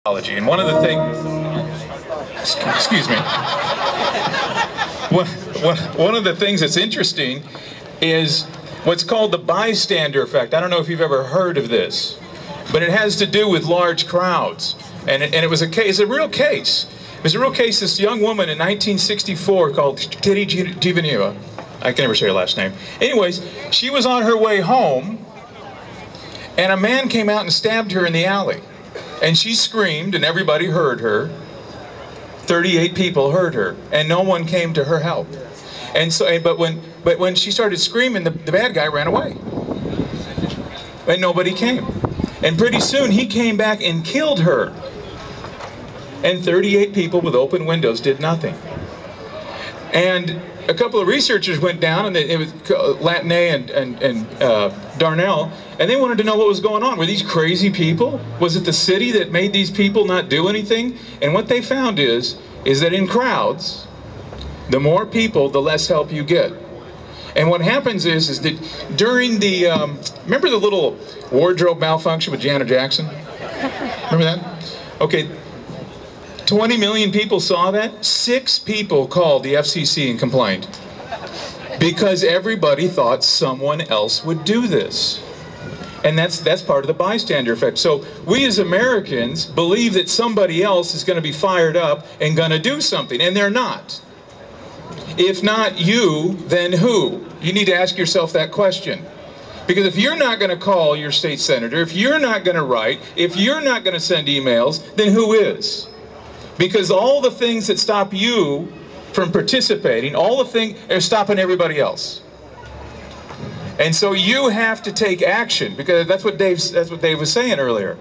And one of the things, excuse me, one of the things that's interesting is what's called the bystander effect. I don't know if you've ever heard of this, but it has to do with large crowds. And it was a case, a real case. It was a real case, this young woman in 1964 called Kitty Givaneva. I can never say her last name. Anyways, she was on her way home, and a man came out and stabbed her in the alley. And she screamed, and everybody heard her. 38 people heard her, and no one came to her help. And so, but when she started screaming, the bad guy ran away, and nobody came. And pretty soon he came back and killed her. And 38 people with open windows did nothing. And a couple of researchers went down, and it was Latney and Darnell, and they wanted to know what was going on. Were these crazy people? Was it the city that made these people not do anything? And what they found is that in crowds, the more people, the less help you get. And what happens is that during the, remember the little wardrobe malfunction with Janet Jackson? Remember that? Okay. 20 million people saw that. 6 people called the FCC and complained because everybody thought someone else would do this. And that's part of the bystander effect. So we as Americans believe that somebody else is going to be fired up and going to do something, and they're not. If not you, then who? You need to ask yourself that question. Because if you're not going to call your state senator, if you're not going to write, if you're not going to send emails, then who is? Because all the things that stop you from participating, all the things are stopping everybody else. And so you have to take action, because that's what Dave was saying earlier,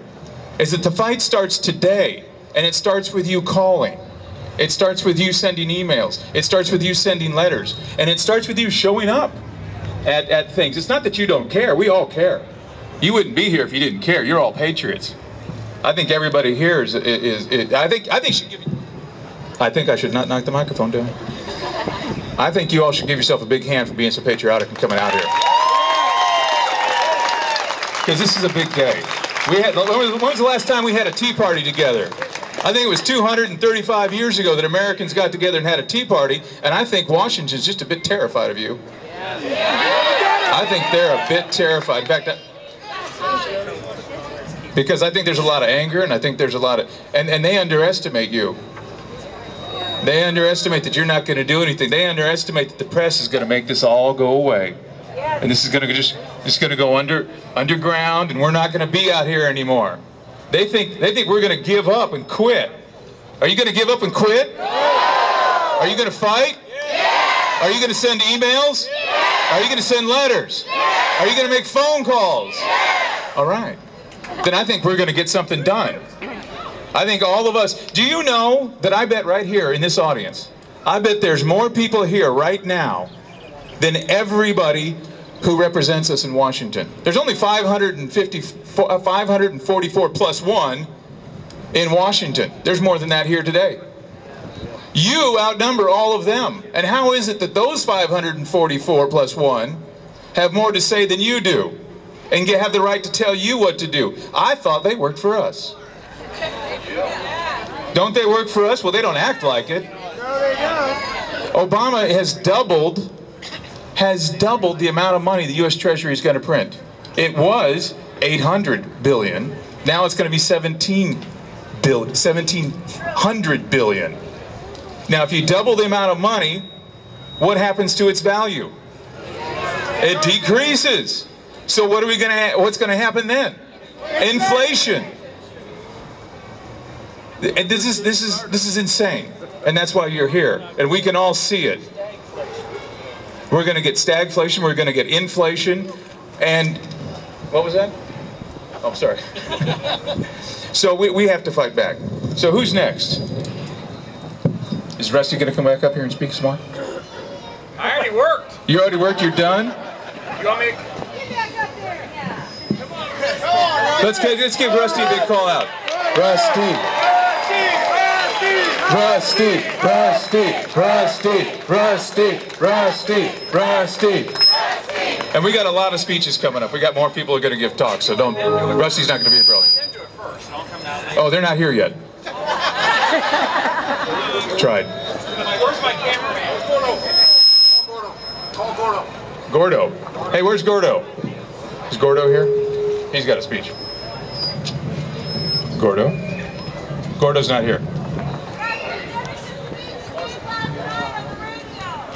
is that the fight starts today, and it starts with you calling. It starts with you sending emails. It starts with you sending letters. And it starts with you showing up at things. It's not that you don't care. We all care. You wouldn't be here if you didn't care. You're all patriots. I think everybody here is I think I should not knock the microphone down. I think you all should give yourself a big hand for being so patriotic and coming out here. Because this is a big day. When was the last time we had a tea party together? I think it was 235 years ago that Americans got together and had a tea party, and I think Washington's just a bit terrified of you. I think they're a bit terrified. In fact, because I think there's a lot of anger, and I think there's a lot of, and they underestimate you. They underestimate that you're not going to do anything. They underestimate that the press is going to make this all go away. And this is going to just going to go underground, and we're not going to be out here anymore. They think we're going to give up and quit. Are you going to give up and quit? No! Are you going to fight? Yeah! Are you going to send emails? Yeah! Are you going to send letters? Yeah! Are you going to make phone calls? Yeah! All right. Then I think we're going to get something done. I think all of us, do you know that I bet right here in this audience, I bet there's more people here right now than everybody who represents us in Washington. There's only 544 plus 1 in Washington. There's more than that here today. You outnumber all of them. And how is it that those 544 plus 1 have more to say than you do and have the right to tell you what to do? I thought they worked for us. Don't they work for us? Well, they don't act like it. No, they don't. Obama has doubled the amount of money the U.S. Treasury is going to print. It was $800 billion. Now it's going to be $1,700 billion. Now, if you double the amount of money, what happens to its value? It decreases. So what's going to happen then? Inflation. And this is insane, and that's why you're here, and we can all see it. We're going to get stagflation, we're going to get inflation, and what was that? Oh, I'm sorry. So we have to fight back. So who's next? Is Rusty going to come back up here and speak some more? I already worked. You already worked? You're done? You want me to... Let's give Rusty a big call out. Rusty. Rusty, Rusty, Rusty, Rusty, Rusty, Rusty. And we got a lot of speeches coming up. We got more people who are going to give talks, so don't. Rusty's not going to be a problem. Oh, they're not here yet. Tried. Where's my cameraman? Call Gordo. Gordo. Hey, where's Gordo? Is Gordo here? He's got a speech. Gordo? Gordo's not here. You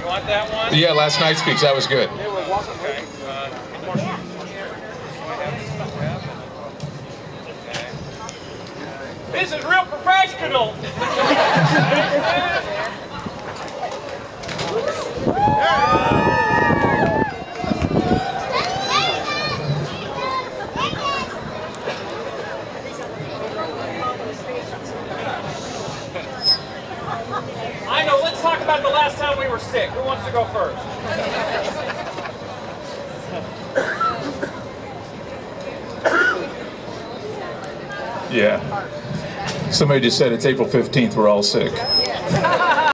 want that one? Yeah, last night's speech, that was good. Okay. This is real professional. I know, let's talk about the last time we were sick. Who wants to go first? Yeah. Somebody just said it's April 15th, we're all sick.